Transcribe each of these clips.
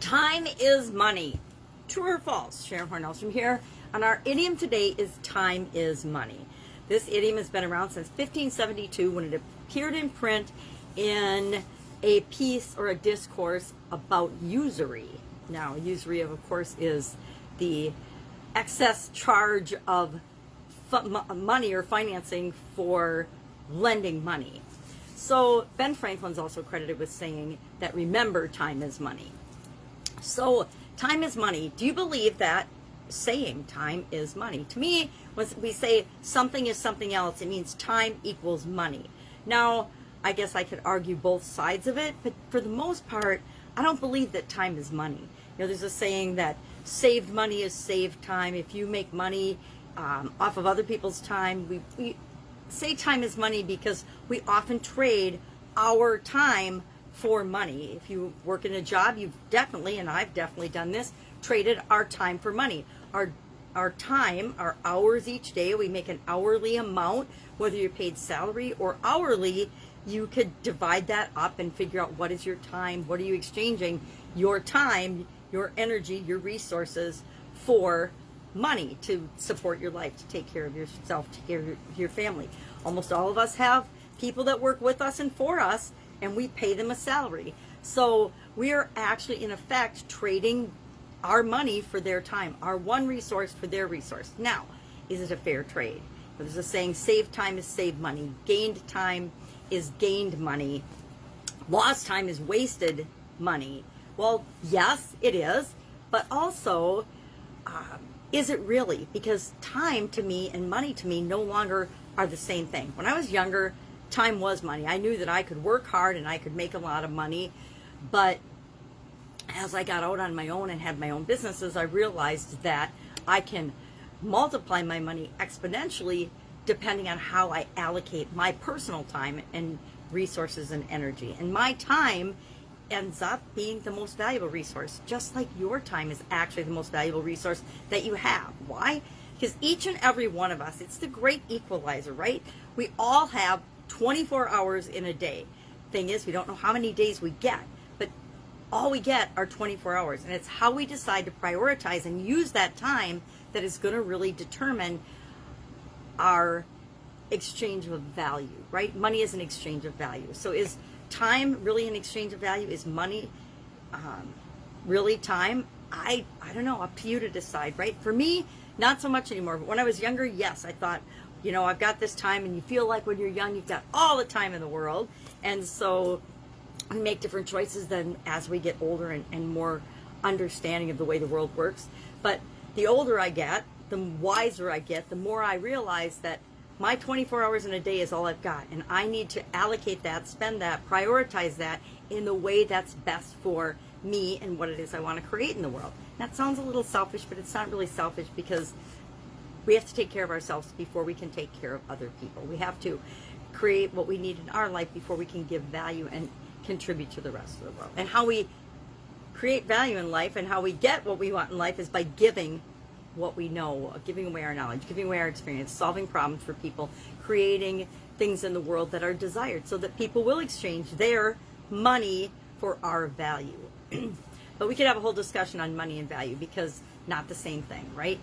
Time is money. True or false? Sharon Horne-Ellstrom here. And our idiom today is time is money. This idiom has been around since 1572 when it appeared in print in a piece or a discourse about usury. Now, usury, of course, is the excess charge of money or financing for lending money. So Ben Franklin's also credited with saying that remember, time is money. So time is money. Do you believe that saying time is money? To me, when we say something is something else, it means time equals money. Now, I guess I could argue both sides of it, but for the most part, I don't believe that time is money. You know, there's a saying that saved money is saved time. If you make money off of other people's time, we say time is money because we often trade our time for money. If you work in a job, you've definitely, and I've definitely done this, traded our time for money. Our time, our hours each day, we make an hourly amount, whether you're paid salary or hourly, you could divide that up and figure out what is your time, what are you exchanging your time, your energy, your resources for money to support your life, to take care of yourself, to take care of your family. Almost all of us have people that work with us and for us, and we pay them a salary. So we are actually, in effect, trading our money for their time, our one resource for their resource. Now, is it a fair trade? There's a saying, saved time is saved money. Gained time is gained money. Lost time is wasted money. Well, yes, it is. But also, is it really? Because time to me and money to me no longer are the same thing. When I was younger, time was money. I knew that I could work hard and I could make a lot of money. But as I got out on my own and had my own businesses, I realized that I can multiply my money exponentially depending on how I allocate my personal time and resources and energy. And my time ends up being the most valuable resource, just like your time is actually the most valuable resource that you have. Why? Because each and every one of us, it's the great equalizer, right? We all have 24 hours in a day. Thing is, we don't know how many days we get, but all we get are 24 hours. And it's how we decide to prioritize and use that time that is going to really determine our exchange of value, right? Money is an exchange of value. So is time really an exchange of value? Is money really time? I don't know, up to you to decide, right? For me, not so much anymore. But when I was younger, yes, I thought, you know, I've got this time, and you feel like when you're young, you've got all the time in the world. And so we make different choices then as we get older and more understanding of the way the world works. But the older I get, the wiser I get, the more I realize that my 24 hours in a day is all I've got. And I need to allocate that, spend that, prioritize that in the way that's best for me and what it is I want to create in the world. That sounds a little selfish, but it's not really selfish because we have to take care of ourselves before we can take care of other people. We have to create what we need in our life before we can give value and contribute to the rest of the world. And how we create value in life and how we get what we want in life is by giving what we know, giving away our knowledge, giving away our experience, solving problems for people, creating things in the world that are desired so that people will exchange their money for our value. But we could have a whole discussion on money and value because not the same thing, right?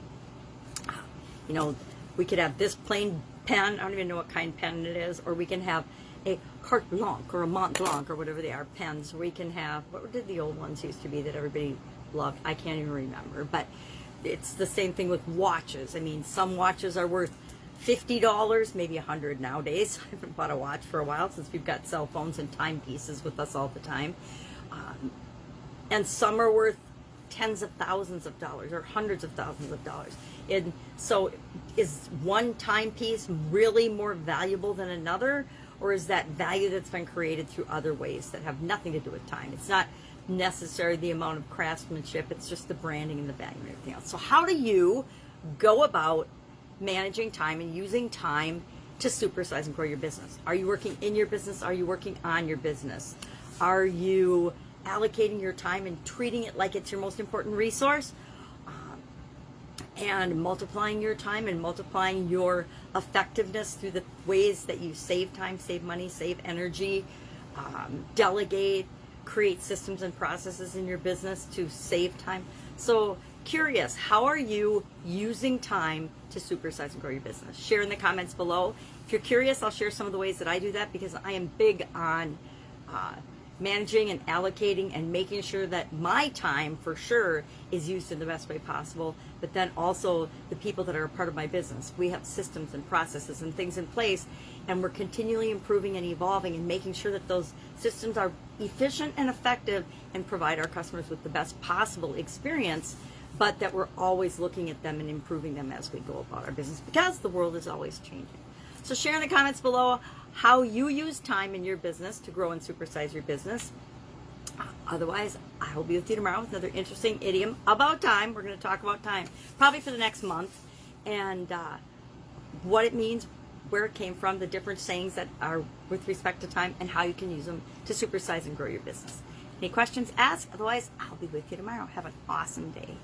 You know, we could have this plain pen, I don't even know what kind of pen it is, or we can have a carte blanche or a Mont Blanc or whatever they are, pens. We can have, what did the old ones used to be that everybody loved? I can't even remember, but it's the same thing with watches. I mean, some watches are worth $50, maybe $100 nowadays. I haven't bought a watch for a while since we've got cell phones and timepieces with us all the time. And some are worth tens of thousands of dollars or hundreds of thousands of dollars. And so is one timepiece really more valuable than another? Or is that value that's been created through other ways that have nothing to do with time? It's not necessarily the amount of craftsmanship, it's just the branding and the value and everything else. So how do you go about managing time and using time to supersize and grow your business? Are you working in your business? Are you working on your business? Are you allocating your time and treating it like it's your most important resource? And multiplying your time and multiplying your effectiveness through the ways that you save time, save money, save energy, delegate, create systems and processes in your business to save time. So curious, how are you using time to supersize and grow your business? Share in the comments below. If you're curious, I'll share some of the ways that I do that, because I am big on managing and allocating and making sure that my time for sure is used in the best way possible, but then also the people that are a part of my business. We have systems and processes and things in place, and we're continually improving and evolving and making sure that those systems are efficient and effective and provide our customers with the best possible experience, but that we're always looking at them and improving them as we go about our business, because the world is always changing. So share in the comments below how you use time in your business to grow and supersize your business. Otherwise, I will be with you tomorrow with another interesting idiom about time. We're going to talk about time probably for the next month, and what it means, where it came from, the different sayings that are with respect to time, and how you can use them to supersize and grow your business. Any questions, ask. Otherwise, I'll be with you tomorrow. Have an awesome day.